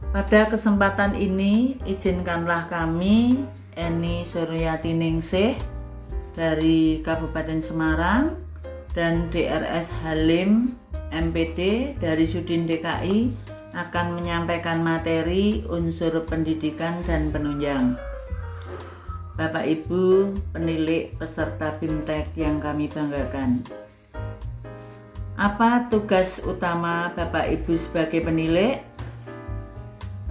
Pada kesempatan ini, izinkanlah kami, Eni Suryati Ningsih dari Kabupaten Semarang dan DRS Halim MPD dari Sudin DKI akan menyampaikan materi unsur pendidikan dan penunjang. Bapak Ibu penilik peserta BIMTEK yang kami banggakan. Apa tugas utama Bapak Ibu sebagai penilik?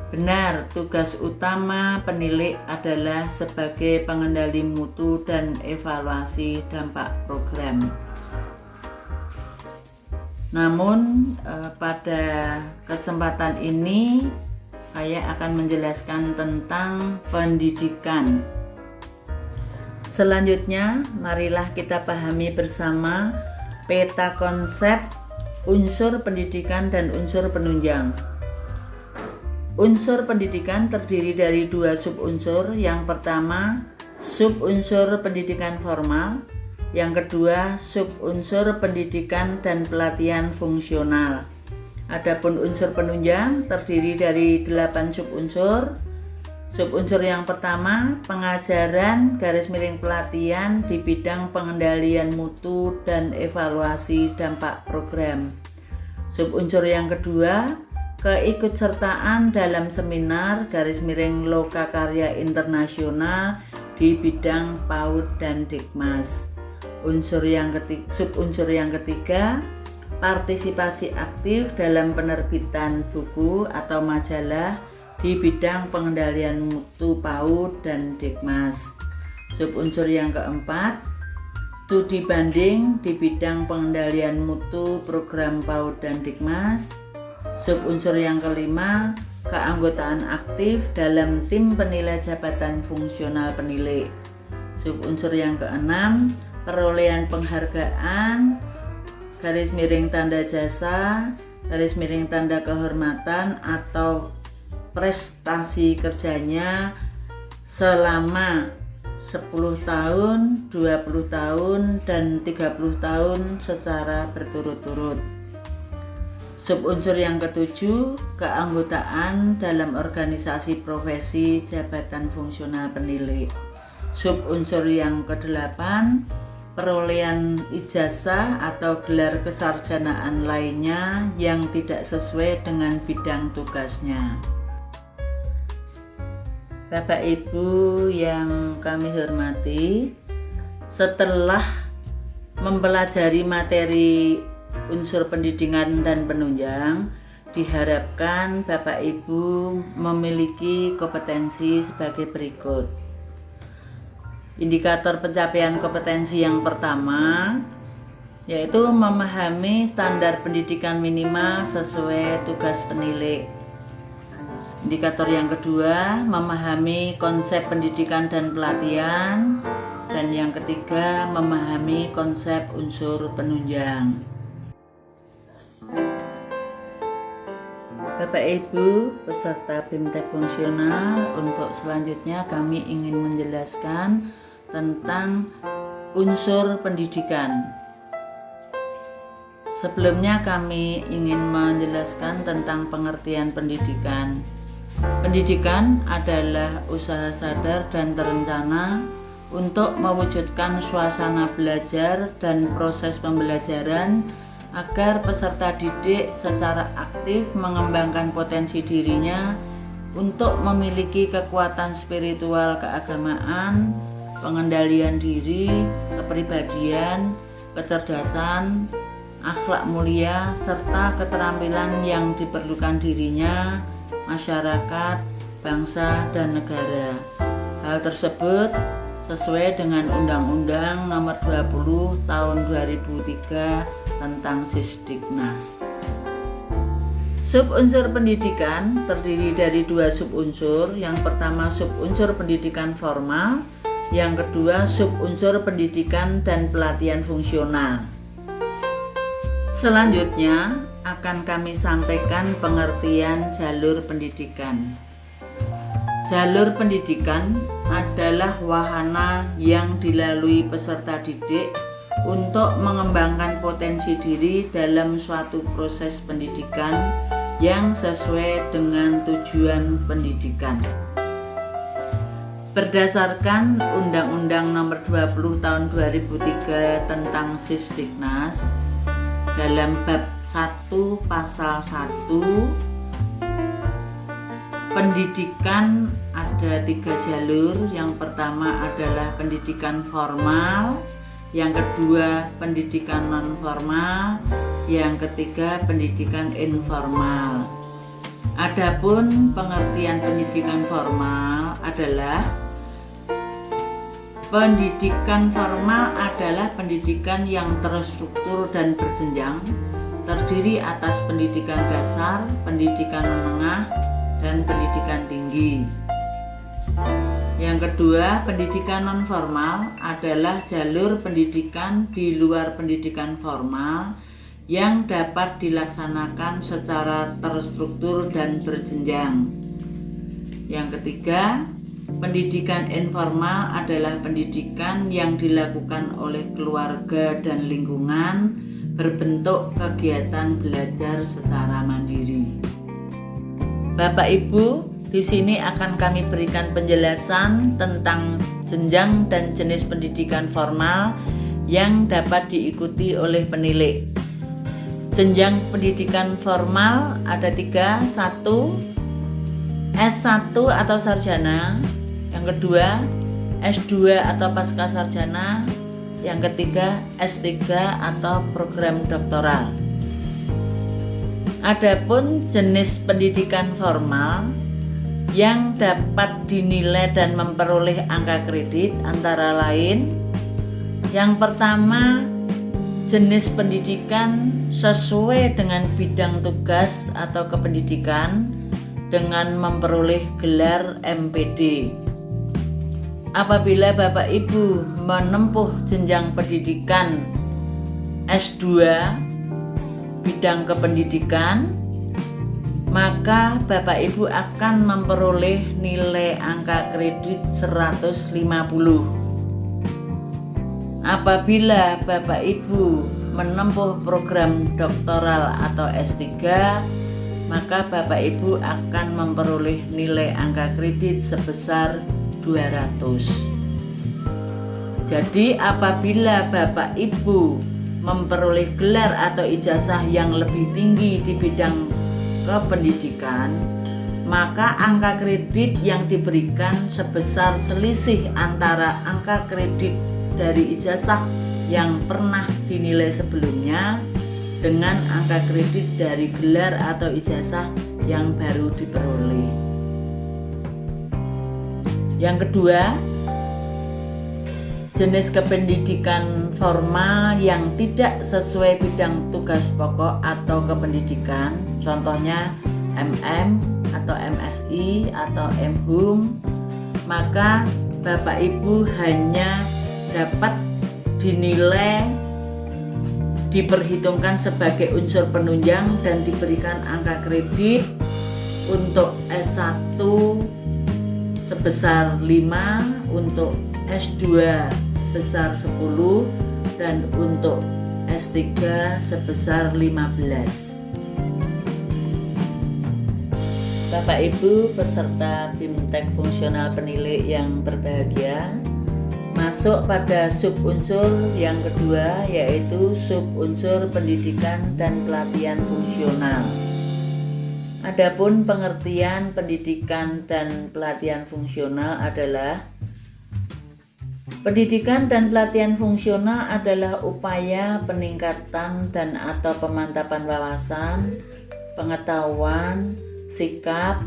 Benar, tugas utama penilik adalah sebagai pengendali mutu dan evaluasi dampak program. Namun pada kesempatan ini saya akan menjelaskan tentang pendidikan. Selanjutnya, marilah kita pahami bersama peta konsep unsur pendidikan dan unsur penunjang. Unsur pendidikan terdiri dari dua subunsur. Yang pertama, subunsur pendidikan formal. Yang kedua, subunsur pendidikan dan pelatihan fungsional. Adapun unsur penunjang terdiri dari 8 subunsur. Subunsur yang pertama, pengajaran /pelatihan di bidang pengendalian mutu dan evaluasi dampak program. Subunsur yang kedua, keikutsertaan dalam seminar /lokakarya internasional di bidang PAUD dan Dikmas. Subunsur yang ketiga, partisipasi aktif dalam penerbitan buku atau majalah di bidang pengendalian mutu PAUD dan Dikmas. Subunsur yang keempat, studi banding di bidang pengendalian mutu program PAUD dan Dikmas. Subunsur yang kelima, keanggotaan aktif dalam tim penilai jabatan fungsional penilik. Subunsur yang keenam, perolehan penghargaan /tanda jasa /tanda kehormatan atau prestasi kerjanya selama 10 tahun, 20 tahun, dan 30 tahun secara berturut-turut. Subunsur yang ketujuh, keanggotaan dalam organisasi profesi jabatan fungsional penilik. Subunsur yang kedelapan, perolehan ijazah atau gelar kesarjanaan lainnya yang tidak sesuai dengan bidang tugasnya. Bapak Ibu yang kami hormati, setelah mempelajari materi unsur pendidikan dan penunjang, diharapkan Bapak Ibu memiliki kompetensi sebagai berikut. Indikator pencapaian kompetensi yang pertama yaitu memahami standar pendidikan minimal sesuai tugas penilik. Indikator yang kedua, memahami konsep pendidikan dan pelatihan. Dan yang ketiga, memahami konsep unsur penunjang. Bapak Ibu peserta BIMTEK fungsional, untuk selanjutnya kami ingin menjelaskan tentang unsur pendidikan. Sebelumnya kami ingin menjelaskan tentang pengertian pendidikan. Pendidikan adalah usaha sadar dan terencana untuk mewujudkan suasana belajar dan proses pembelajaran agar peserta didik secara aktif mengembangkan potensi dirinya untuk memiliki kekuatan spiritual keagamaan, pengendalian diri, kepribadian, kecerdasan, akhlak mulia, serta keterampilan yang diperlukan dirinya, masyarakat, bangsa, dan negara. Hal tersebut sesuai dengan Undang-Undang Nomor 20 Tahun 2003 tentang Sisdiknas. Subunsur pendidikan terdiri dari dua subunsur. Yang pertama, subunsur pendidikan formal. Yang kedua, subunsur pendidikan dan pelatihan fungsional. Selanjutnya akan kami sampaikan pengertian jalur pendidikan. Jalur pendidikan adalah wahana yang dilalui peserta didik untuk mengembangkan potensi diri dalam suatu proses pendidikan yang sesuai dengan tujuan pendidikan. Berdasarkan Undang-Undang Nomor 20 Tahun 2003 tentang Sisdiknas, dalam bab 1 pasal 1, pendidikan ada 3 jalur. Yang pertama adalah pendidikan formal, yang kedua pendidikan non formal, yang ketiga pendidikan informal. Adapun pengertian pendidikan formal adalah pendidikan yang terstruktur dan berjenjang, terdiri atas pendidikan dasar, pendidikan menengah, dan pendidikan tinggi. Yang kedua, pendidikan non formal adalah jalur pendidikan di luar pendidikan formal yang dapat dilaksanakan secara terstruktur dan berjenjang. Yang ketiga, pendidikan informal adalah pendidikan yang dilakukan oleh keluarga dan lingkungan berbentuk kegiatan belajar secara mandiri. Bapak Ibu, di sini akan kami berikan penjelasan tentang jenjang dan jenis pendidikan formal yang dapat diikuti oleh penilik. Jenjang pendidikan formal ada 3, 1. S1 atau sarjana, yang kedua S2 atau pasca sarjana, yang ketiga S3 atau program doktoral. Adapun jenis pendidikan formal yang dapat dinilai dan memperoleh angka kredit antara lain, yang pertama jenis pendidikan sesuai dengan bidang tugas atau kependidikan dengan memperoleh gelar MPD. Apabila Bapak Ibu menempuh jenjang pendidikan S2 bidang kependidikan, maka Bapak Ibu akan memperoleh nilai angka kredit 150. Apabila Bapak Ibu menempuh program doktoral atau S3, maka Bapak Ibu akan memperoleh nilai angka kredit sebesar 200. Jadi apabila Bapak Ibu memperoleh gelar atau ijazah yang lebih tinggi di bidang kependidikan, maka angka kredit yang diberikan sebesar selisih antara angka kredit dari ijazah yang pernah dinilai sebelumnya dengan angka kredit dari gelar atau ijazah yang baru diperoleh. Yang kedua, jenis kependidikan formal yang tidak sesuai bidang tugas pokok atau kependidikan, contohnya MM atau MSI atau MHum, maka Bapak Ibu hanya dapat dinilai, diperhitungkan sebagai unsur penunjang dan diberikan angka kredit untuk S1 sebesar 5, untuk S2 sebesar 10, dan untuk S3 sebesar 15. Bapak Ibu peserta BIMTEK fungsional penilik yang berbahagia, masuk pada subunsur yang kedua, yaitu subunsur pendidikan dan pelatihan fungsional. Adapun pengertian pendidikan dan pelatihan fungsional adalah pendidikan dan pelatihan fungsional adalah upaya peningkatan dan atau pemantapan wawasan, pengetahuan, sikap,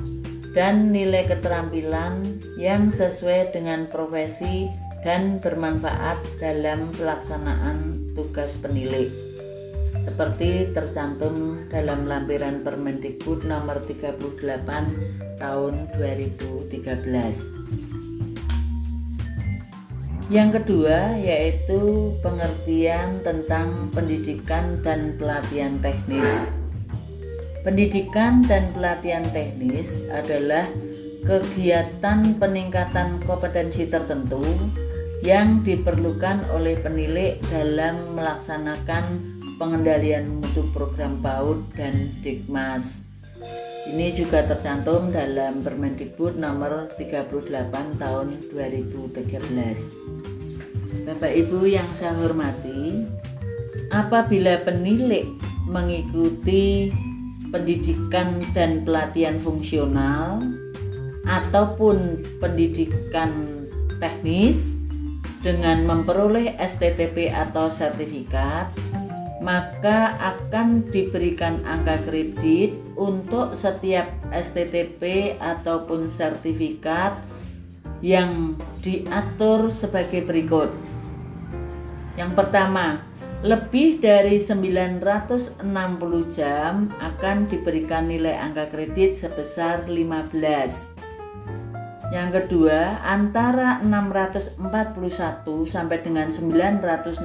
dan nilai keterampilan yang sesuai dengan profesi dan bermanfaat dalam pelaksanaan tugas penilik, seperti tercantum dalam lampiran Permendikbud nomor 38 tahun 2013. Yang kedua yaitu pengertian tentang pendidikan dan pelatihan teknis. Pendidikan dan pelatihan teknis adalah kegiatan peningkatan kompetensi tertentu yang diperlukan oleh penilik dalam melaksanakan pengendalian mutu program PAUD dan Dikmas. Ini juga tercantum dalam Permendikbud nomor 38 tahun 2013. Bapak Ibu yang saya hormati, apabila penilik mengikuti pendidikan dan pelatihan fungsional ataupun pendidikan teknis dengan memperoleh STTP atau sertifikat, maka akan diberikan angka kredit untuk setiap STTP ataupun sertifikat yang diatur sebagai berikut. Yang pertama, lebih dari 960 jam akan diberikan nilai angka kredit sebesar 15. Yang kedua, antara 641 sampai dengan 960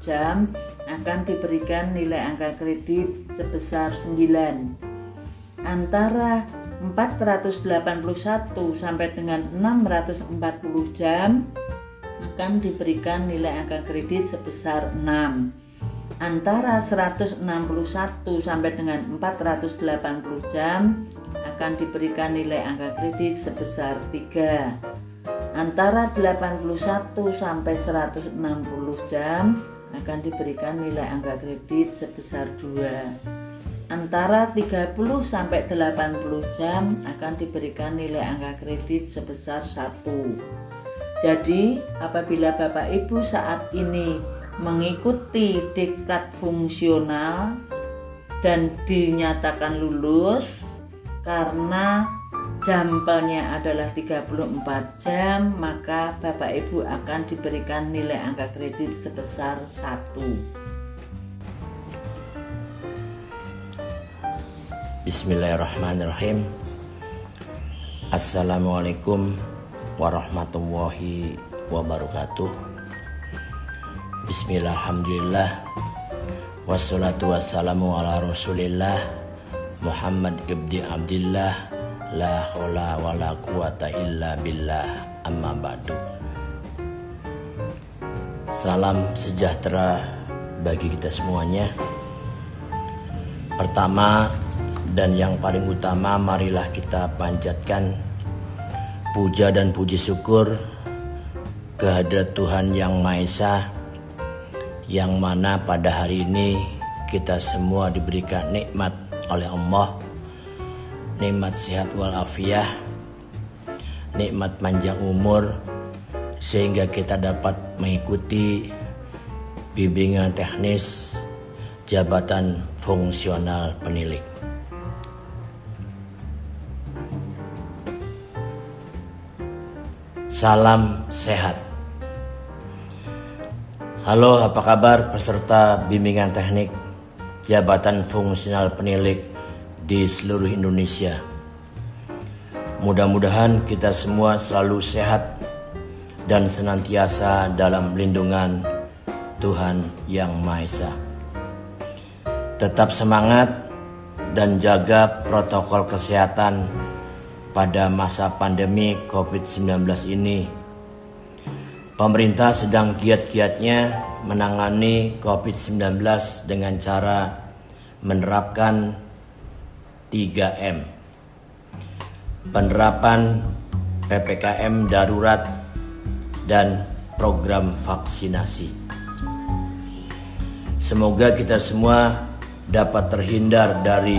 jam akan diberikan nilai angka kredit sebesar 9. Antara 481 sampai dengan 640 jam akan diberikan nilai angka kredit sebesar 6. Antara 161 sampai dengan 480 jam akan diberikan nilai angka kredit sebesar 3. Antara 81 sampai 160 jam akan diberikan nilai angka kredit sebesar 2. Antara 30 sampai 80 jam akan diberikan nilai angka kredit sebesar 1. Jadi, apabila Bapak Ibu saat ini mengikuti diklat fungsional dan dinyatakan lulus karena jampelnya adalah 34 jam, maka Bapak Ibu akan diberikan nilai angka kredit sebesar 1. Bismillahirrahmanirrahim. Assalamualaikum warahmatullahi wabarakatuh. Bismillah, alhamdulillah, wassalatu wassalamu ala rasulillah Muhammad ibni Abdillah, la haula wa la quwata illa billah, amma ba'du. Salam sejahtera bagi kita semuanya. Pertama dan yang paling utama, marilah kita panjatkan puja dan puji syukur kehadirat Tuhan Yang Maha Esa, yang mana pada hari ini kita semua diberikan nikmat oleh Allah, nikmat sehat walafiat, nikmat panjang umur, sehingga kita dapat mengikuti bimbingan teknis jabatan fungsional penilik. Salam sehat. Halo, apa kabar peserta bimbingan teknik jabatan fungsional penilik di seluruh Indonesia? Mudah-mudahan kita semua selalu sehat dan senantiasa dalam lindungan Tuhan Yang Maha Esa. Tetap semangat dan jaga protokol kesehatan pada masa pandemi COVID-19 ini. Pemerintah sedang giat-giatnya menangani COVID-19 dengan cara menerapkan 3M. Penerapan PPKM darurat dan program vaksinasi. Semoga kita semua dapat terhindar dari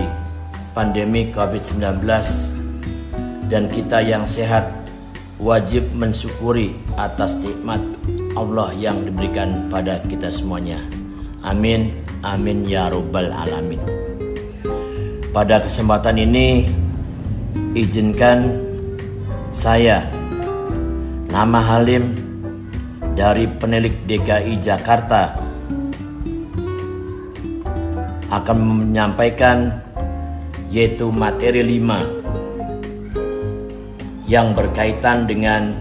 pandemi COVID-19, dan kita yang sehat wajib mensyukuri atas nikmat Allah yang diberikan pada kita semuanya. Amin, amin ya rabbal alamin. Pada kesempatan ini, izinkan saya, Nama Halim dari Penilik DKI Jakarta, akan menyampaikan yaitu materi 5 yang berkaitan dengan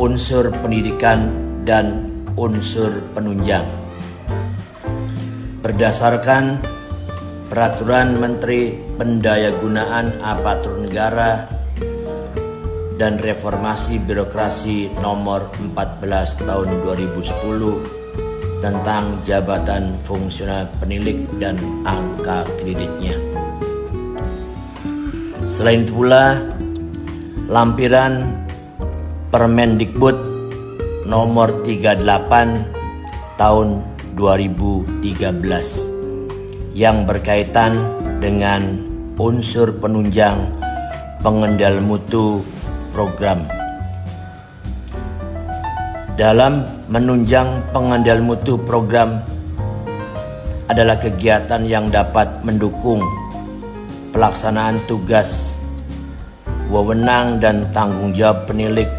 unsur pendidikan dan unsur penunjang. Berdasarkan Peraturan Menteri Pendayagunaan Aparatur Negara dan Reformasi Birokrasi Nomor 14 Tahun 2010 tentang jabatan fungsional penilik dan angka kreditnya. Selain itu pula, lampiran Permendikbud nomor 38 tahun 2013 yang berkaitan dengan unsur penunjang pengendal mutu program. Dalam menunjang pengendal mutu program adalah kegiatan yang dapat mendukung pelaksanaan tugas, wewenang dan tanggung jawab penilik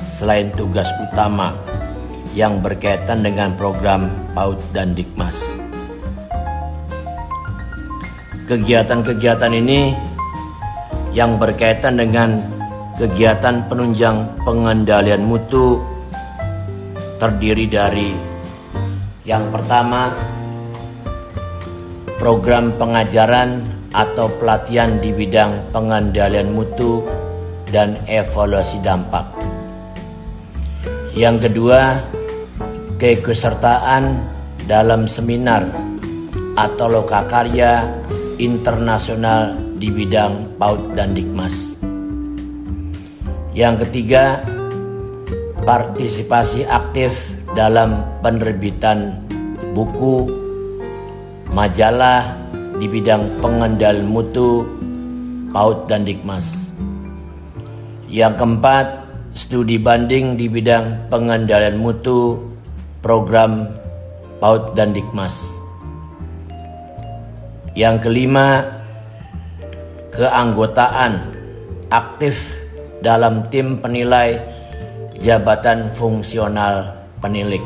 selain tugas utama yang berkaitan dengan program PAUD dan Dikmas. Kegiatan-kegiatan ini yang berkaitan dengan kegiatan penunjang pengendalian mutu terdiri dari yang pertama, program pengajaran atau pelatihan di bidang pengendalian mutu dan evaluasi dampak. Yang kedua, keikutsertaan dalam seminar atau lokakarya internasional di bidang PAUD dan Dikmas. Yang ketiga, partisipasi aktif dalam penerbitan buku, majalah di bidang pengendalian mutu PAUD dan Dikmas. Yang keempat, studi banding di bidang pengendalian mutu program PAUD dan Dikmas. Yang kelima, keanggotaan aktif dalam tim penilai jabatan fungsional penilik.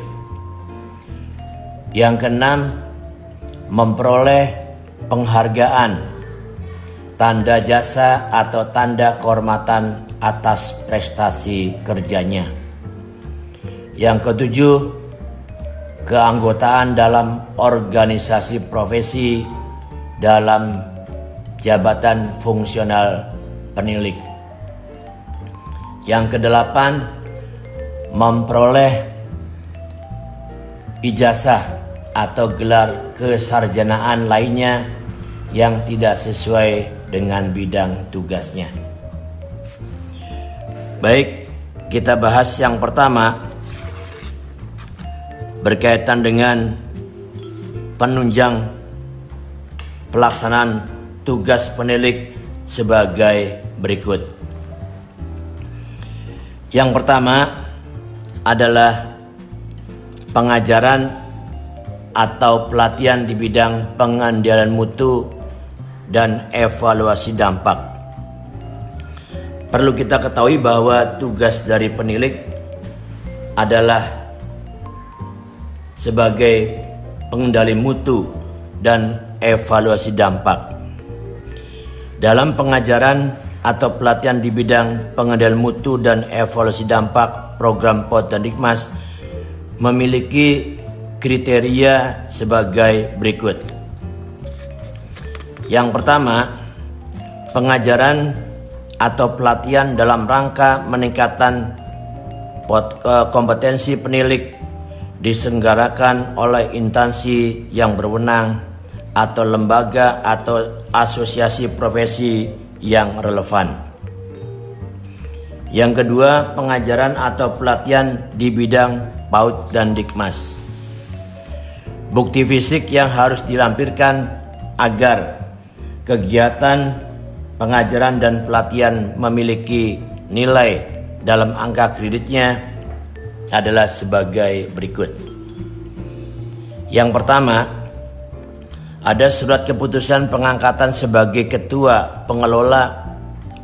Yang keenam, memperoleh penghargaan, tanda jasa atau tanda kehormatan atas prestasi kerjanya. Yang ketujuh, keanggotaan dalam organisasi profesi dalam jabatan fungsional penilik. Yang kedelapan, memperoleh ijazah atau gelar kesarjanaan lainnya yang tidak sesuai dengan bidang tugasnya. Baik, kita bahas yang pertama berkaitan dengan penunjang pelaksanaan tugas penilik sebagai berikut. Yang pertama adalah pengajaran atau pelatihan di bidang pengendalian mutu dan evaluasi dampak. Perlu kita ketahui bahwa tugas dari penilik adalah sebagai pengendali mutu dan evaluasi dampak. Dalam pengajaran atau pelatihan di bidang pengendalian mutu dan evaluasi dampak program PAUD dan Dikmas memiliki kriteria sebagai berikut. Yang pertama, pengajaran atau pelatihan dalam rangka meningkatkan kompetensi penilik diselenggarakan oleh instansi yang berwenang atau lembaga atau asosiasi profesi yang relevan. Yang kedua, pengajaran atau pelatihan di bidang PAUD dan Dikmas. Bukti fisik yang harus dilampirkan agar kegiatan pengajaran dan pelatihan memiliki nilai dalam angka kreditnya adalah sebagai berikut. Yang pertama, ada surat keputusan pengangkatan sebagai ketua, pengelola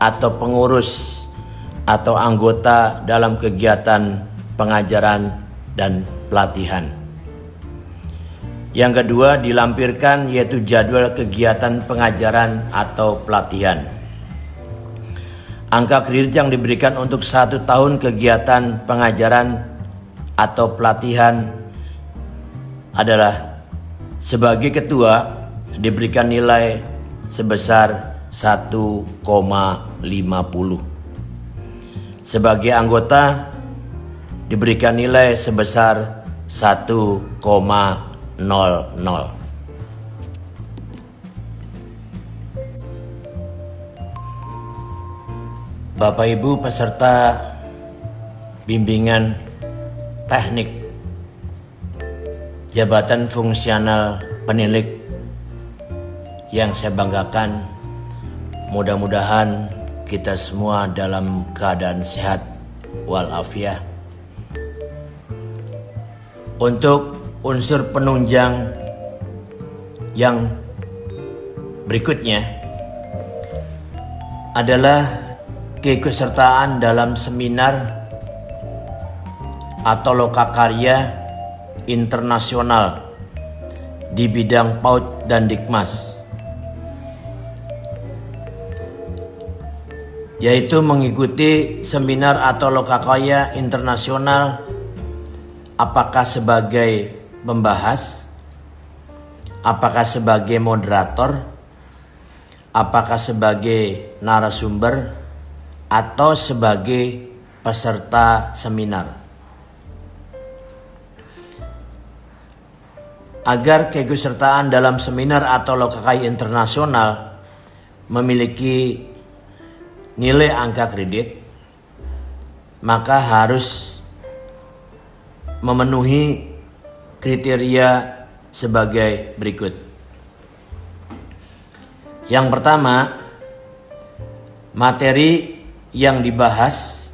atau pengurus atau anggota dalam kegiatan pengajaran dan pelatihan. Yang kedua, dilampirkan yaitu jadwal kegiatan pengajaran atau pelatihan. Angka kredit yang diberikan untuk 1 tahun kegiatan pengajaran atau pelatihan adalah sebagai ketua diberikan nilai sebesar 1,50. Sebagai anggota diberikan nilai sebesar 1,00. Bapak Ibu peserta bimbingan teknik jabatan fungsional penilik yang saya banggakan, mudah-mudahan kita semua dalam keadaan sehat walafiat. Untuk unsur penunjang yang berikutnya adalah keikutsertaan dalam seminar atau lokakarya internasional di bidang PAUD dan Dikmas, yaitu mengikuti seminar atau lokakarya internasional apakah sebagai pembahas, apakah sebagai moderator, apakah sebagai narasumber, atau sebagai peserta seminar. Agar keikutsertaan dalam seminar atau lokakarya internasional memiliki nilai angka kredit, maka harus memenuhi kriteria sebagai berikut. Yang pertama, materi yang dibahas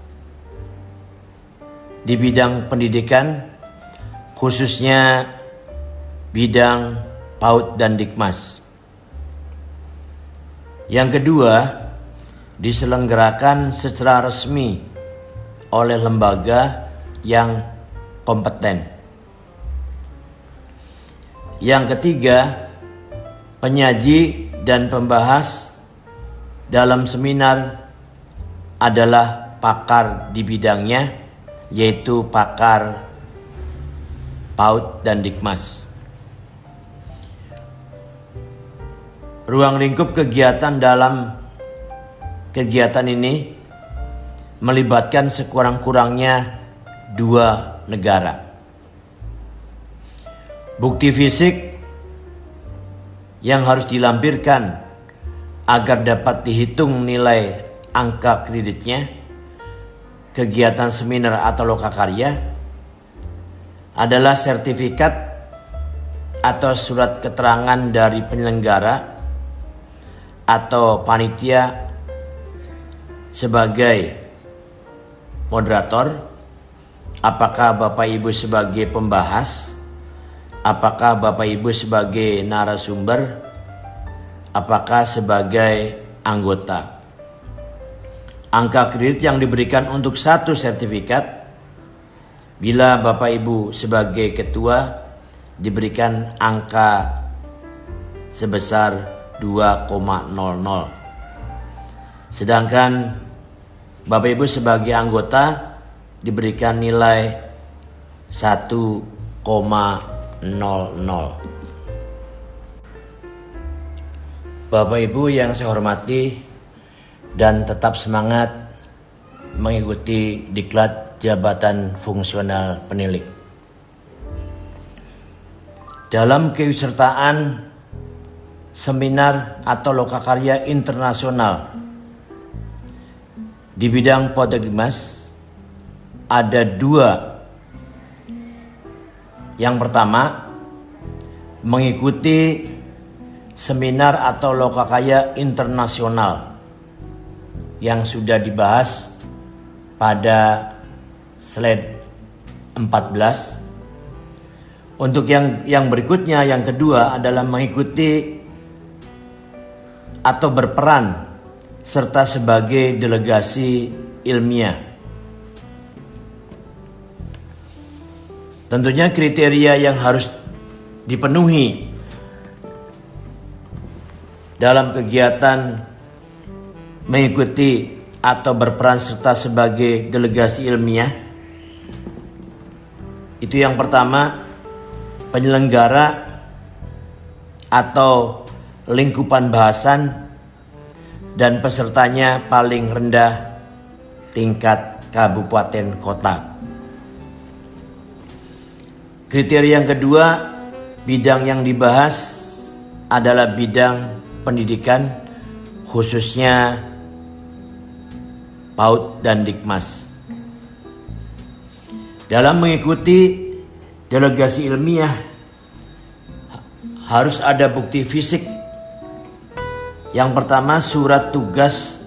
di bidang pendidikan, khususnya bidang PAUD dan Dikmas. Yang kedua, diselenggarakan secara resmi oleh lembaga yang kompeten. Yang ketiga, penyaji dan pembahas dalam seminar adalah pakar di bidangnya, yaitu pakar PAUD dan Dikmas. Ruang lingkup kegiatan dalam kegiatan ini melibatkan sekurang-kurangnya 2 negara. Bukti fisik yang harus dilampirkan agar dapat dihitung nilai angka kreditnya kegiatan seminar atau lokakarya adalah sertifikat atau surat keterangan dari penyelenggara atau panitia sebagai moderator, apakah Bapak Ibu sebagai pembahas, apakah Bapak Ibu sebagai narasumber, apakah sebagai anggota. Angka kredit yang diberikan untuk satu sertifikat, bila Bapak Ibu sebagai ketua diberikan angka sebesar 2,00. Sedangkan Bapak Ibu sebagai anggota diberikan nilai 1,00. Bapak Ibu yang saya hormati dan tetap semangat mengikuti diklat jabatan fungsional penilik. Dalam keikutsertaan seminar atau lokakarya internasional di bidang PAUD dan Dikmas ada 2. Yang pertama, mengikuti seminar atau lokakarya internasional yang sudah dibahas pada slide 14. Untuk yang berikutnya, yang kedua adalah mengikuti atau berperan serta sebagai delegasi ilmiah. Tentunya kriteria yang harus dipenuhi dalam kegiatan mengikuti atau berperan serta sebagai delegasi ilmiah itu yang pertama, penyelenggara atau lingkupan bahasan dan pesertanya paling rendah tingkat kabupaten kota. Kriteria yang kedua, bidang yang dibahas adalah bidang pendidikan, khususnya PAUD dan Dikmas. Dalam mengikuti delegasi ilmiah harus ada bukti fisik. Yang pertama, surat tugas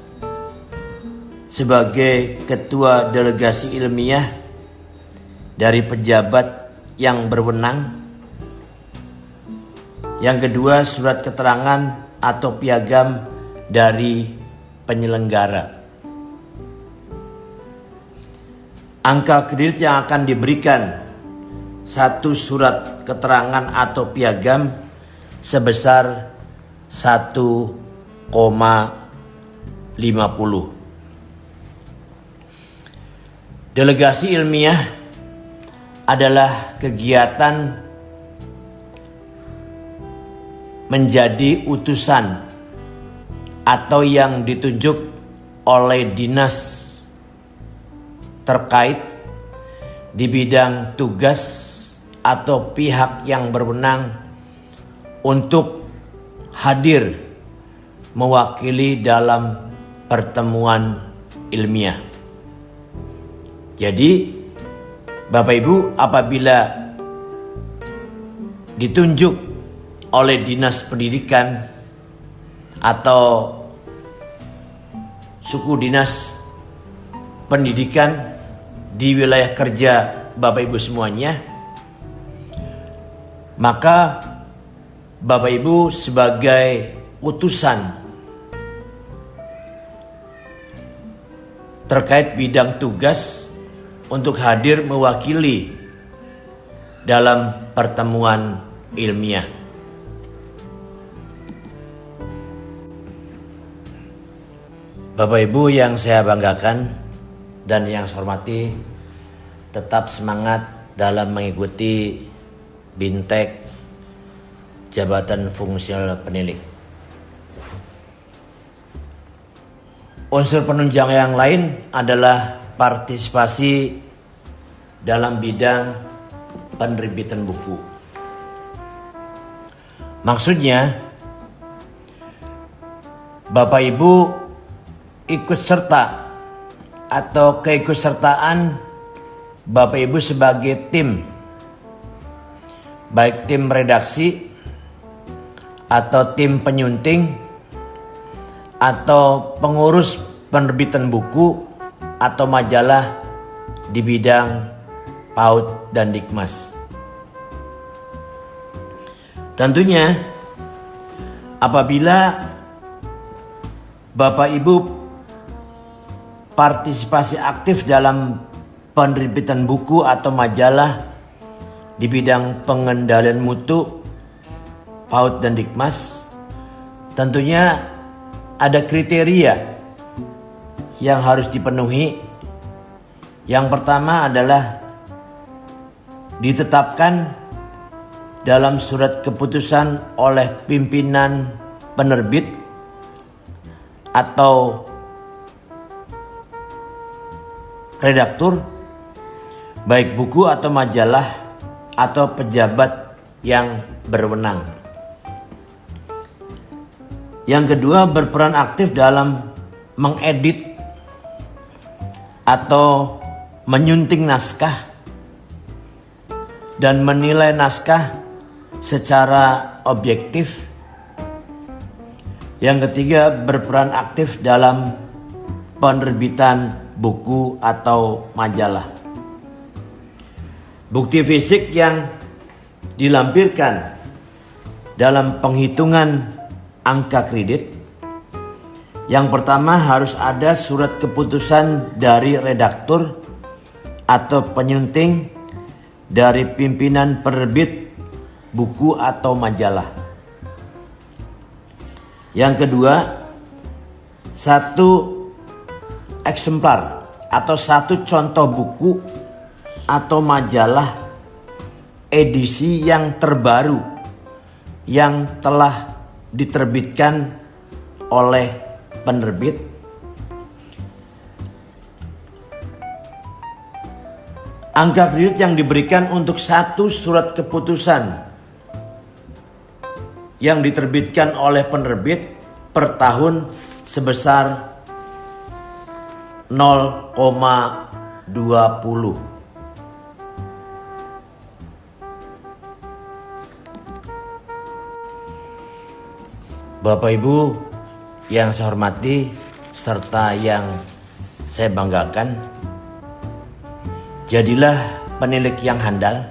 sebagai ketua delegasi ilmiah dari pejabat yang berwenang. Yang kedua, surat keterangan atau piagam dari penyelenggara. Angka kredit yang akan diberikan satu surat keterangan atau piagam sebesar 1,50. Delegasi ilmiah adalah kegiatan menjadi utusan atau yang ditunjuk oleh dinas terkait di bidang tugas atau pihak yang berwenang untuk hadir mewakili dalam pertemuan ilmiah. Jadi Bapak Ibu, apabila ditunjuk oleh dinas pendidikan atau suku dinas pendidikan di wilayah kerja Bapak Ibu semuanya, maka Bapak Ibu sebagai utusan terkait bidang tugas untuk hadir mewakili dalam pertemuan ilmiah. Bapak Ibu yang saya banggakan dan yang saya hormati, tetap semangat dalam mengikuti BINTEK Jabatan Fungsional Penilik. Unsur penunjang yang lain adalah partisipasi dalam bidang penerbitan buku. Maksudnya, Bapak Ibu ikut serta atau keikutsertaan Bapak Ibu sebagai tim, baik tim redaksi atau tim penyunting atau pengurus penerbitan buku atau majalah di bidang PAUD dan Dikmas. Tentunya apabila Bapak Ibu partisipasi aktif dalam penerbitan buku atau majalah di bidang pengendalian mutu PAUD dan Dikmas, tentunya ada kriteria yang harus dipenuhi. Yang pertama adalah ditetapkan dalam surat keputusan oleh pimpinan penerbit atau redaktur, baik buku atau majalah atau pejabat yang berwenang. Yang kedua, berperan aktif dalam mengedit atau menyunting naskah dan menilai naskah secara objektif. Yang ketiga, berperan aktif dalam penerbitan buku atau majalah. Bukti fisik yang dilampirkan dalam penghitungan angka kredit. Yang pertama, harus ada surat keputusan dari redaktur atau penyunting dari pimpinan penerbit buku atau majalah. Yang kedua, satu eksemplar atau satu contoh buku atau majalah edisi yang terbaru yang telah diterbitkan oleh penerbit. Angka kredit yang diberikan untuk satu surat keputusan yang diterbitkan oleh penerbit per tahun sebesar 0,20. Bapak Ibu yang saya hormati serta yang saya banggakan, jadilah penilik yang handal,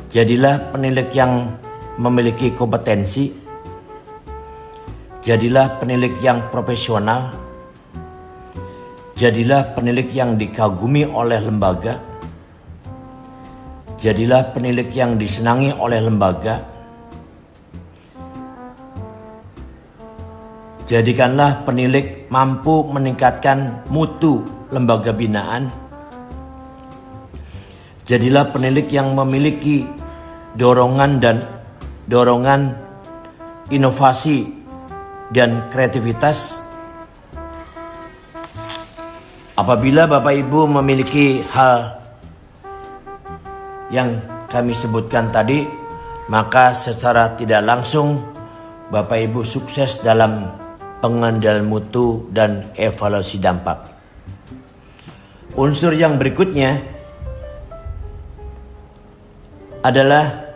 jadilah penilik yang memiliki kompetensi, jadilah penilik yang profesional, jadilah penilik yang dikagumi oleh lembaga, jadilah penilik yang disenangi oleh lembaga. Jadikanlah penilik mampu meningkatkan mutu lembaga binaan. Jadilah penilik yang memiliki dorongan inovasi dan kreativitas. Apabila Bapak Ibu memiliki hal yang kami sebutkan tadi, maka secara tidak langsung Bapak Ibu sukses dalam pengendalian mutu dan evaluasi dampak. Unsur yang berikutnya adalah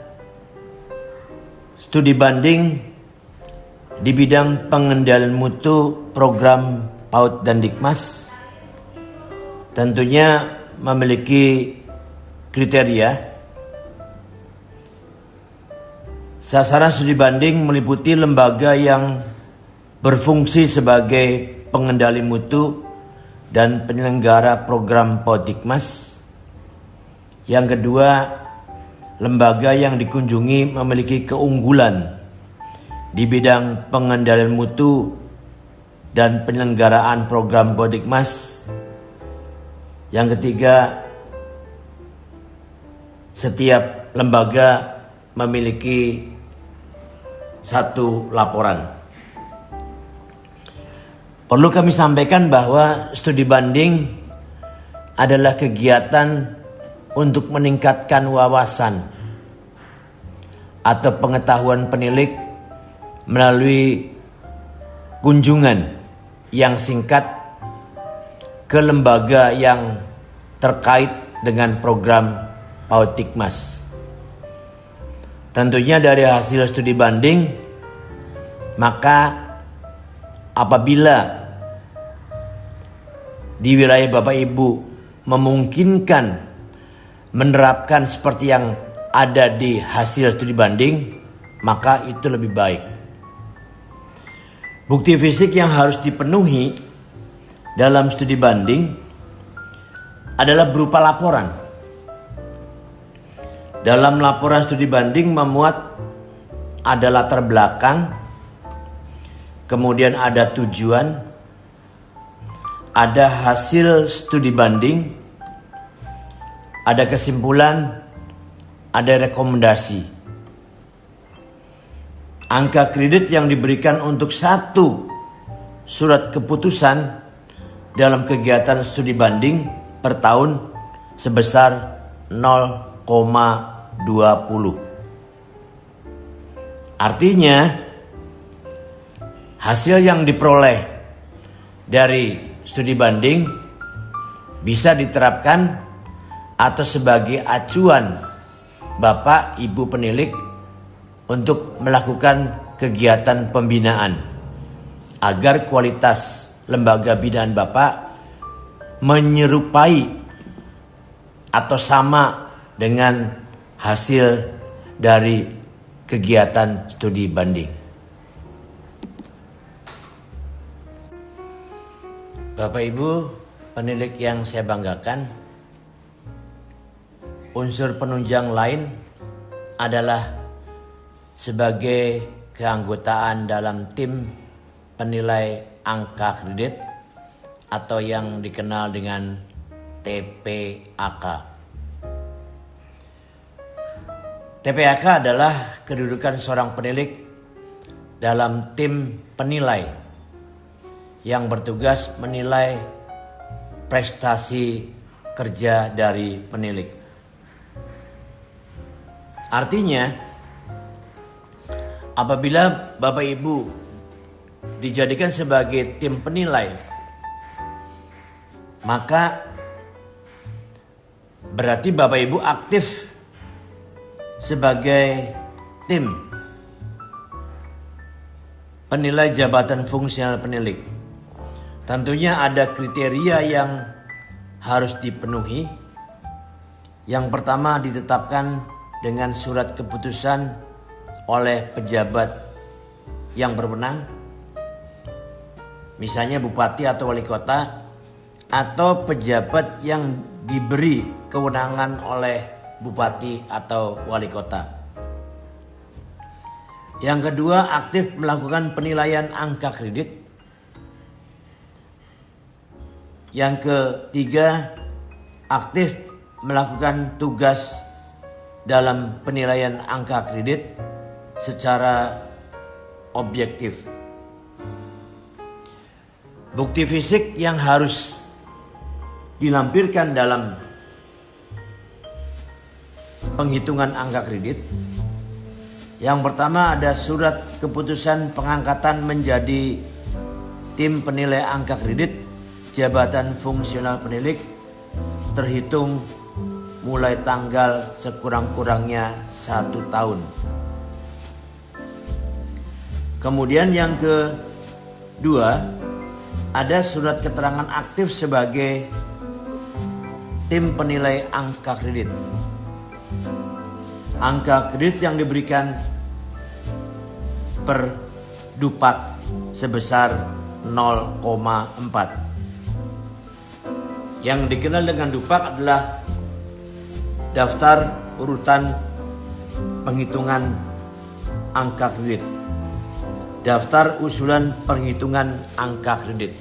studi banding di bidang pengendalian mutu program PAUD dan Dikmas. Tentunya memiliki kriteria. Sasaran studi banding meliputi lembaga yang berfungsi sebagai pengendali mutu dan penyelenggara program PAUD Dikmas. Yang kedua, lembaga yang dikunjungi memiliki keunggulan di bidang pengendalian mutu dan penyelenggaraan program PAUD Dikmas. Yang ketiga, setiap lembaga memiliki satu laporan. Perlu kami sampaikan bahwa studi banding adalah kegiatan untuk meningkatkan wawasan atau pengetahuan penilik melalui kunjungan yang singkat ke lembaga yang terkait dengan program PAUD Dikmas. Tentunya dari hasil studi banding, maka apabila di wilayah Bapak Ibu memungkinkan menerapkan seperti yang ada di hasil studi banding, maka itu lebih baik. Bukti fisik yang harus dipenuhi dalam studi banding adalah berupa laporan. Dalam laporan studi banding memuat ada latar belakang, kemudian ada tujuan, ada hasil studi banding, ada kesimpulan, ada rekomendasi. Angka kredit yang diberikan untuk satu surat keputusan dalam kegiatan studi banding per tahun sebesar 0,20. Artinya, hasil yang diperoleh dari studi banding bisa diterapkan atau sebagai acuan Bapak Ibu penilik untuk melakukan kegiatan pembinaan agar kualitas lembaga binaan Bapak menyerupai atau sama dengan hasil dari kegiatan studi banding. Bapak Ibu penilik yang saya banggakan, unsur penunjang lain adalah sebagai keanggotaan dalam tim penilai angka kredit atau yang dikenal dengan TPAK. TPAK adalah kedudukan seorang penilik dalam tim penilai yang bertugas menilai prestasi kerja dari penilik. Artinya, apabila Bapak Ibu dijadikan sebagai tim penilai maka berarti Bapak Ibu aktif sebagai tim penilai jabatan fungsional penilik. Tentunya ada kriteria yang harus dipenuhi. Yang pertama, ditetapkan dengan surat keputusan oleh pejabat yang berwenang, misalnya bupati atau wali kota, atau pejabat yang diberi kewenangan oleh bupati atau wali kota. Yang kedua, aktif melakukan penilaian angka kredit. Yang ketiga, aktif melakukan tugas dalam penilaian angka kredit secara objektif. Bukti fisik yang harus dilampirkan dalam penghitungan angka kredit. Yang pertama ada surat keputusan pengangkatan menjadi tim penilai angka kredit jabatan fungsional penilik terhitung mulai tanggal sekurang-kurangnya 1 tahun. Kemudian yang kedua ada surat keterangan aktif sebagai tim penilai angka kredit. Angka kredit yang diberikan per Dupak sebesar 0,4. Yang dikenal dengan Dupak adalah daftar urutan penghitungan angka kredit. Daftar usulan perhitungan angka kredit.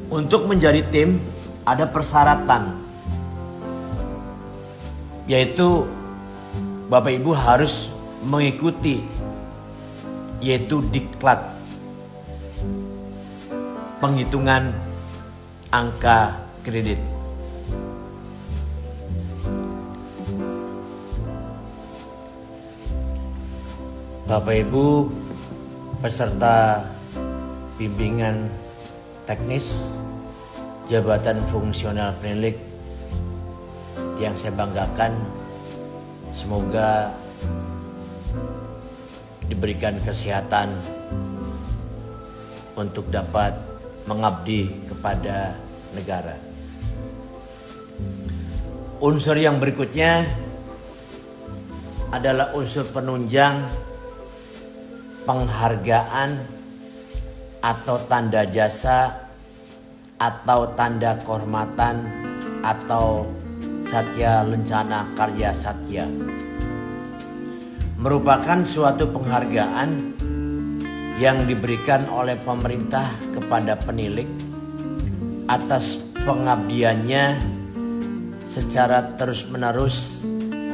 Untuk menjadi tim ada persyaratan, yaitu Bapak Ibu harus mengikuti, yaitu diklat penghitungan angka kredit. Bapak Ibu peserta bimbingan teknis jabatan fungsional penilik yang saya banggakan, semoga diberikan kesehatan untuk dapat mengabdi kepada negara. Unsur yang berikutnya adalah unsur penunjang penghargaan atau tanda jasa atau tanda kehormatan atau Satya Lencana Karya Satya. Merupakan suatu penghargaan yang diberikan oleh pemerintah kepada penilik atas pengabdiannya secara terus-menerus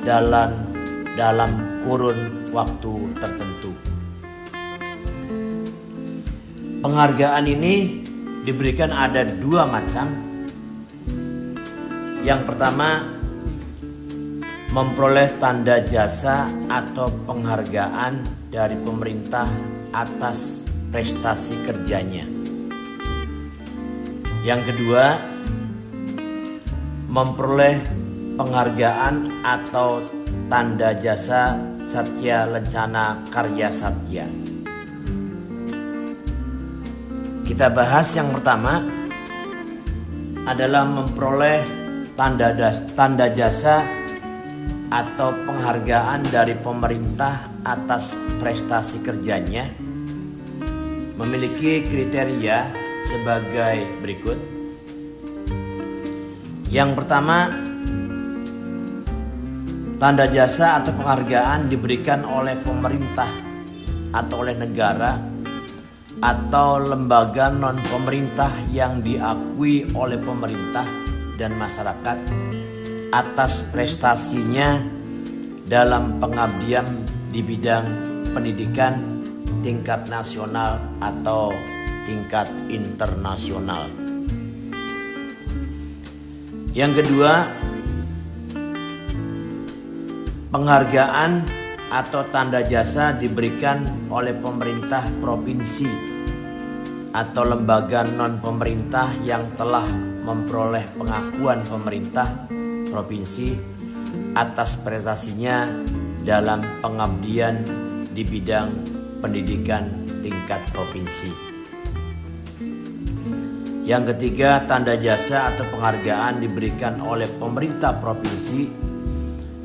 dalam kurun waktu tertentu. Penghargaan ini diberikan ada 2 macam. Yang pertama, memperoleh tanda jasa atau penghargaan dari pemerintah atas prestasi kerjanya. Yang kedua, memperoleh penghargaan atau tanda jasa Satya Lencana Karya Satya. Kita bahas yang pertama adalah memperoleh tanda jasa atau penghargaan dari pemerintah atas prestasi kerjanya. Memiliki kriteria sebagai berikut. Yang pertama, tanda jasa atau penghargaan diberikan oleh pemerintah atau oleh negara atau lembaga non-pemerintah yang diakui oleh pemerintah dan masyarakat atas prestasinya dalam pengabdian di bidang pendidikan tingkat nasional atau tingkat internasional. Yang kedua, penghargaan atau tanda jasa diberikan oleh pemerintah provinsi atau lembaga non-pemerintah yang telah memperoleh pengakuan pemerintah provinsi atas prestasinya dalam pengabdian di bidang pendidikan tingkat provinsi. Yang ketiga, tanda jasa atau penghargaan diberikan oleh pemerintah provinsi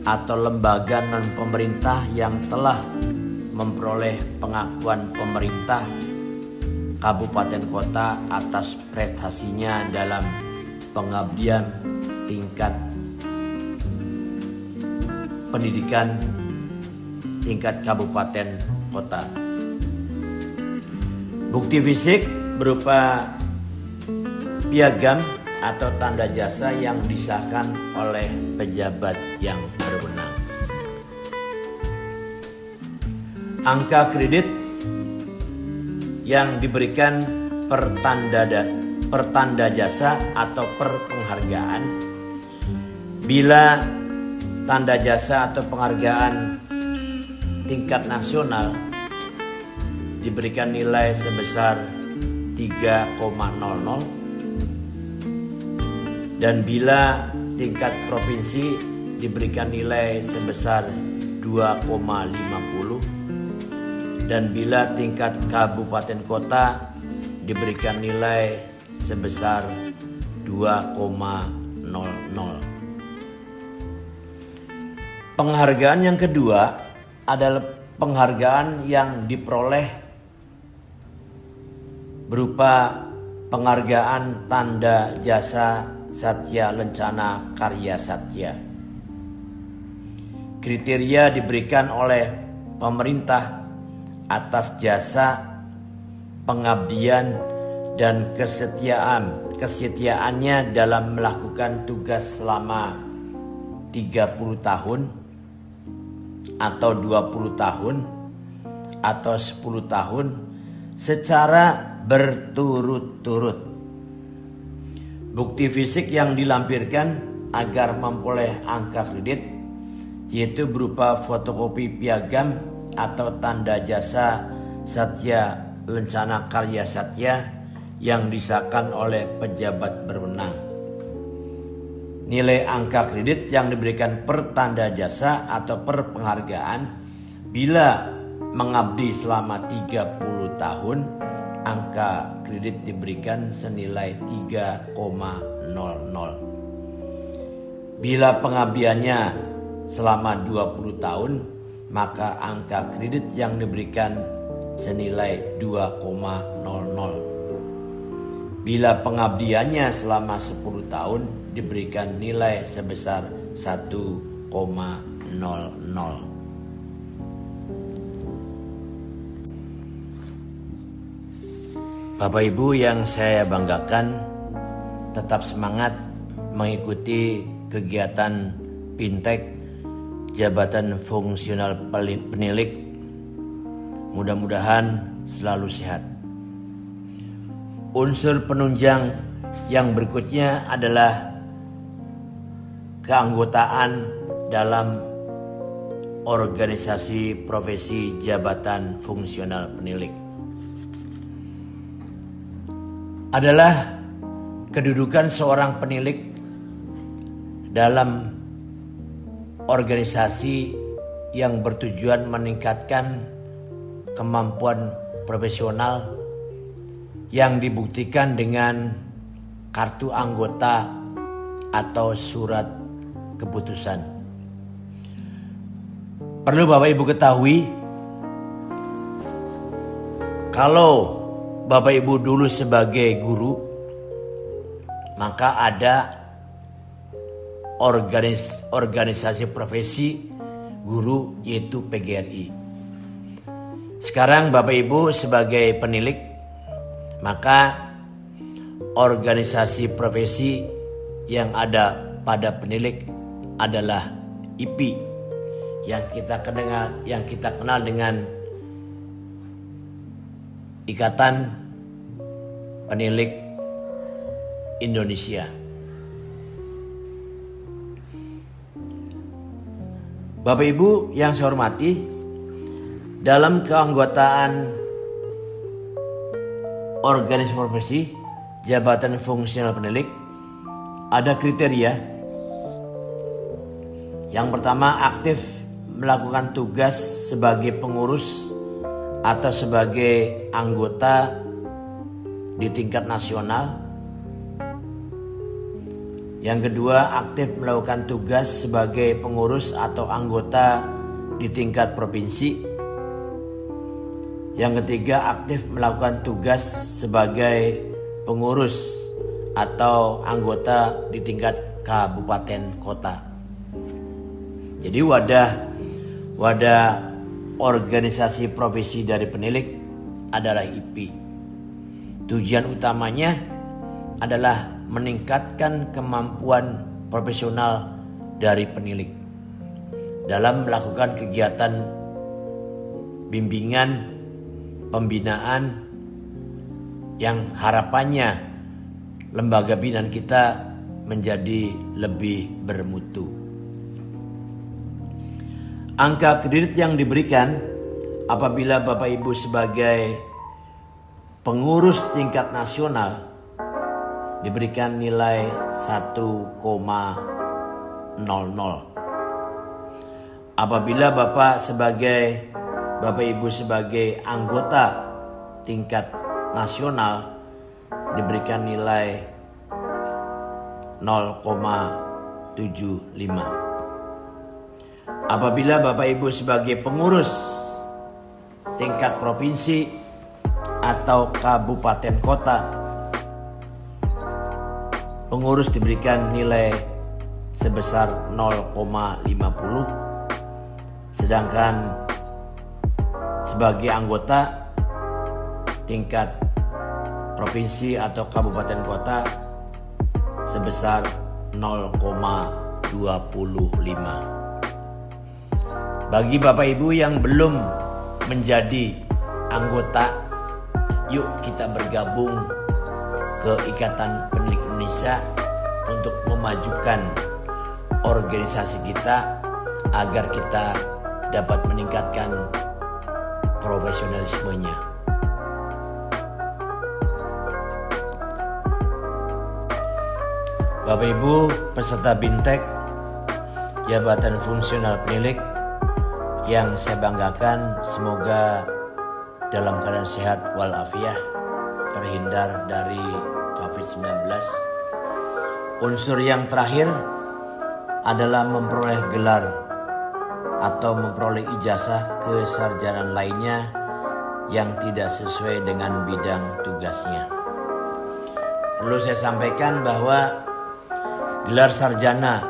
atau lembaga non-pemerintah yang telah memperoleh pengakuan pemerintah kabupaten kota atas prestasinya dalam pengabdian tingkat pendidikan tingkat kabupaten kota. Bukti fisik berupa piagam atau tanda jasa yang disahkan oleh pejabat yang berwenang. Angka kredit yang diberikan per tanda jasa atau per penghargaan. Bila tanda jasa atau penghargaan tingkat nasional diberikan nilai sebesar 3,00 dan bila tingkat provinsi diberikan nilai sebesar 2,50 dan bila tingkat kabupaten kota diberikan nilai sebesar 2,00. Penghargaan yang kedua adalah penghargaan yang diperoleh berupa penghargaan tanda jasa Satya Lencana Karya Satya. Kriteria diberikan oleh pemerintah atas jasa, pengabdian, dan kesetiaannya dalam melakukan tugas selama 30 tahun atau 20 tahun atau 10 tahun secara berturut-turut. Bukti fisik yang dilampirkan agar memperoleh angka kredit yaitu berupa fotokopi piagam atau tanda jasa Satya Lencana Karya Satya yang disahkan oleh pejabat berwenang. Nilai angka kredit yang diberikan per tanda jasa atau per penghargaan bila mengabdi selama 30 tahun, angka kredit diberikan senilai 3,00. Bila pengabdiannya selama 20 tahun, maka angka kredit yang diberikan senilai 2,00. Bila pengabdiannya selama 10 tahun diberikan nilai sebesar 1,00. Bapak Ibu yang saya banggakan, tetap semangat mengikuti kegiatan Pintek Jabatan Fungsional Penilik. Mudah-mudahan selalu sehat. Unsur penunjang yang berikutnya adalah keanggotaan dalam organisasi profesi Jabatan Fungsional Penilik. Adalah kedudukan seorang penilik dalam organisasi yang bertujuan meningkatkan kemampuan profesional yang dibuktikan dengan kartu anggota atau surat keputusan. Perlu Bapak Ibu ketahui, kalau Bapak Ibu dulu sebagai guru, maka ada organisasi profesi guru yaitu PGRI. Sekarang Bapak Ibu sebagai penilik, maka organisasi profesi yang ada pada penilik adalah IPI yang kita kenal dengan Ikatan Penilik Indonesia. Bapak Ibu yang saya hormati, dalam keanggotaan organisasi profesi Jabatan Fungsional Penilik ada kriteria. Yang pertama, aktif melakukan tugas sebagai pengurus atau sebagai anggota di tingkat nasional. Yang kedua, aktif melakukan tugas sebagai pengurus atau anggota di tingkat provinsi. Yang ketiga, aktif melakukan tugas sebagai pengurus atau anggota di tingkat kabupaten kota. Jadi wadah organisasi profesi dari penilik adalah IPI. Tujuan utamanya adalah meningkatkan kemampuan profesional dari penilik dalam melakukan kegiatan bimbingan, pembinaan yang harapannya lembaga binaan kita menjadi lebih bermutu. Angka kredit yang diberikan apabila Bapak Ibu sebagai pengurus tingkat nasional diberikan nilai 1,00. Apabila Bapak Ibu sebagai anggota tingkat nasional diberikan nilai 0,75. Apabila Bapak Ibu sebagai pengurus tingkat provinsi atau kabupaten kota, pengurus diberikan nilai sebesar 0,50, sedangkan sebagai anggota tingkat provinsi atau kabupaten kota sebesar 0,25. Bagi Bapak Ibu yang belum menjadi anggota, yuk kita bergabung ke Ikatan Penilik Indonesia untuk memajukan organisasi kita agar kita dapat meningkatkan profesionalismenya. Bapak Ibu peserta Bintek Jabatan Fungsional Penilik yang saya banggakan, semoga dalam keadaan sehat walafiat, terhindar dari COVID-19. Unsur yang terakhir adalah memperoleh gelar atau memperoleh ijazah kesarjanaan lainnya yang tidak sesuai dengan bidang tugasnya. Perlu saya sampaikan bahwa gelar sarjana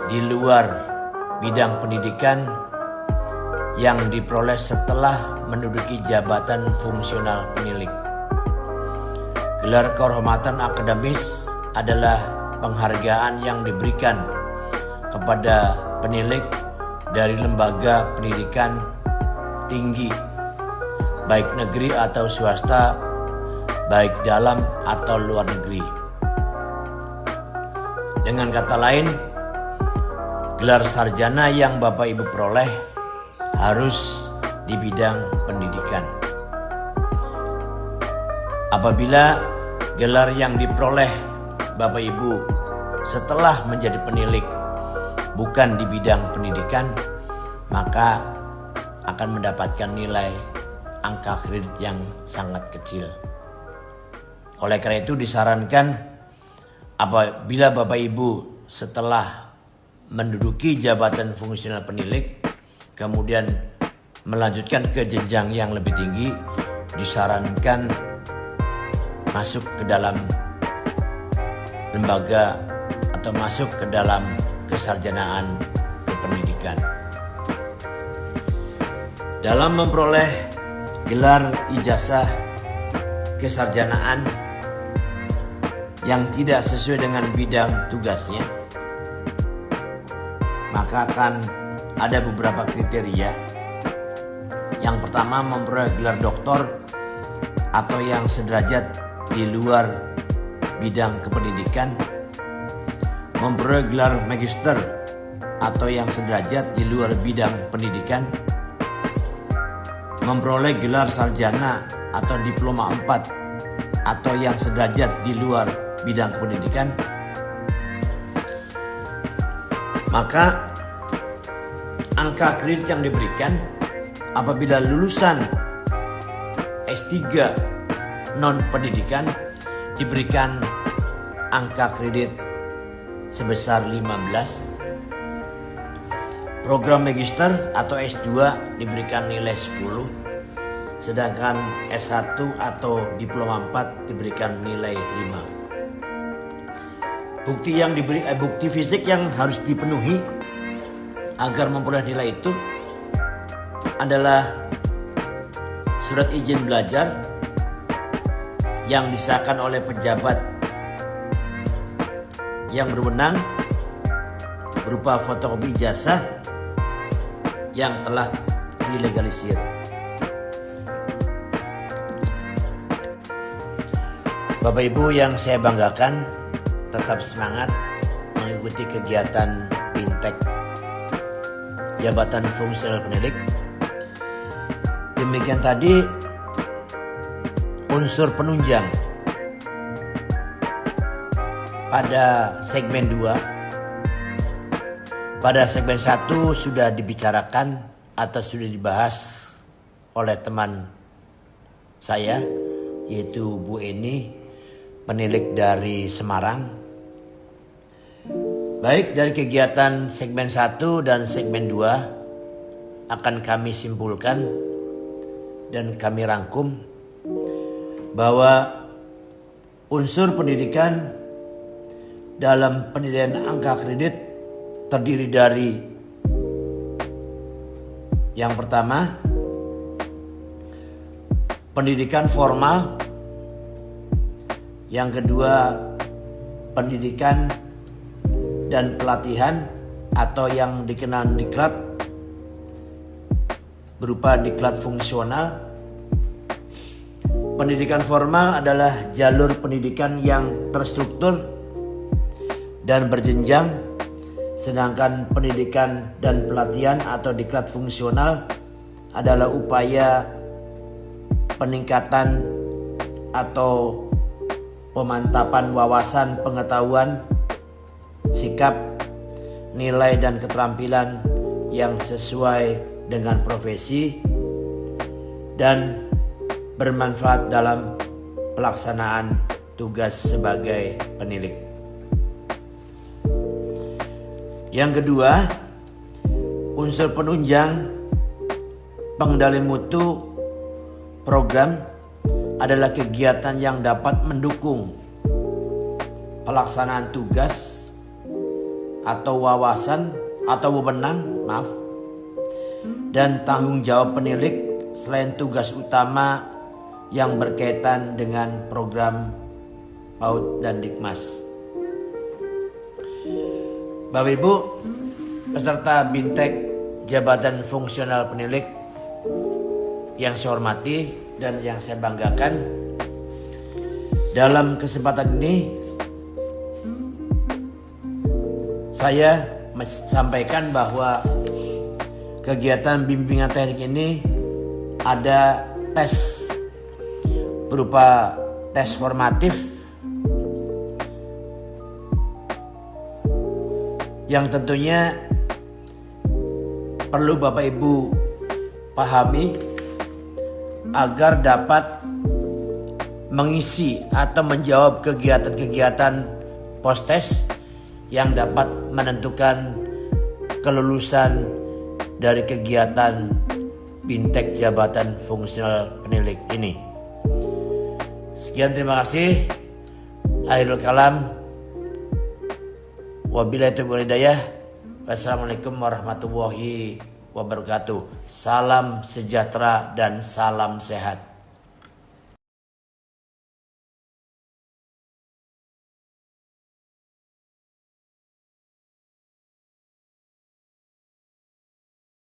di luar bidang pendidikan yang diperoleh setelah menduduki jabatan fungsional penilik. Gelar kehormatan akademis adalah penghargaan yang diberikan kepada penilik dari lembaga pendidikan tinggi, baik negeri atau swasta, baik dalam atau luar negeri. Dengan kata lain, gelar sarjana yang Bapak Ibu peroleh harus di bidang pendidikan. Apabila gelar yang diperoleh Bapak Ibu setelah menjadi penilik bukan di bidang pendidikan, maka akan mendapatkan nilai angka kredit yang sangat kecil. Oleh karena itu disarankan apabila Bapak Ibu setelah menduduki jabatan fungsional penilik kemudian melanjutkan ke jenjang yang lebih tinggi, disarankan masuk ke dalam lembaga atau masuk ke dalam kesarjanaan kependidikan. Dalam memperoleh gelar ijazah kesarjanaan yang tidak sesuai dengan bidang tugasnya, maka akan ada beberapa kriteria. Yang pertama, memperoleh gelar doktor atau yang sederajat di luar bidang kependidikan, memperoleh gelar magister atau yang sederajat di luar bidang pendidikan, memperoleh gelar sarjana atau diploma 4 atau yang sederajat di luar bidang pendidikan, Maka angka kredit yang diberikan apabila lulusan S3 non pendidikan diberikan angka kredit sebesar 15. Program magister atau S2 diberikan nilai 10. Sedangkan S1 atau diploma 4 diberikan nilai 5. Bukti fisik yang harus dipenuhi agar memperoleh nilai itu adalah surat izin belajar yang disahkan oleh pejabat yang berwenang berupa fotokopi ijazah yang telah dilegalisir. Bapak Ibu yang saya banggakan, tetap semangat mengikuti kegiatan BINTEK Jabatan Fungsional Penilik. Demikian tadi unsur penunjang pada segmen 2. Pada segmen 1 sudah dibicarakan atau sudah dibahas oleh teman saya, yaitu Bu Eni, penilik dari Semarang. Baik, dari kegiatan segmen 1 dan segmen 2 akan kami simpulkan dan kami rangkum bahwa unsur pendidikan dalam penilaian angka kredit terdiri dari yang pertama, pendidikan formal. Yang kedua, pendidikan dan pelatihan atau yang dikenal diklat berupa diklat fungsional. Pendidikan formal adalah jalur pendidikan yang terstruktur dan berjenjang, sedangkan pendidikan dan pelatihan atau diklat fungsional adalah upaya peningkatan atau pemantapan wawasan pengetahuan, sikap, nilai dan keterampilan yang sesuai dengan profesi dan bermanfaat dalam pelaksanaan tugas sebagai penilik. Yang kedua, unsur penunjang pengendali mutu program adalah kegiatan yang dapat mendukung pelaksanaan tugas atau wawasan atau wewenang, dan tanggung jawab penilik selain tugas utama yang berkaitan dengan program PAUD dan Dikmas. Bapak Ibu peserta BINTEK Jabatan Fungsional Penilik yang saya hormati dan yang saya banggakan, dalam kesempatan ini saya sampaikan bahwa kegiatan bimbingan teknik ini ada tes berupa tes formatif yang tentunya perlu Bapak Ibu pahami agar dapat mengisi atau menjawab kegiatan-kegiatan post-test yang dapat menentukan kelulusan dari kegiatan BINTEK Jabatan Fungsional Penilik ini. Sekian, terima kasih. Akhirul kalam. Wabillahi taufiq wal hidayah. Wassalamualaikum warahmatullahi wabarakatuh. Salam sejahtera dan salam sehat.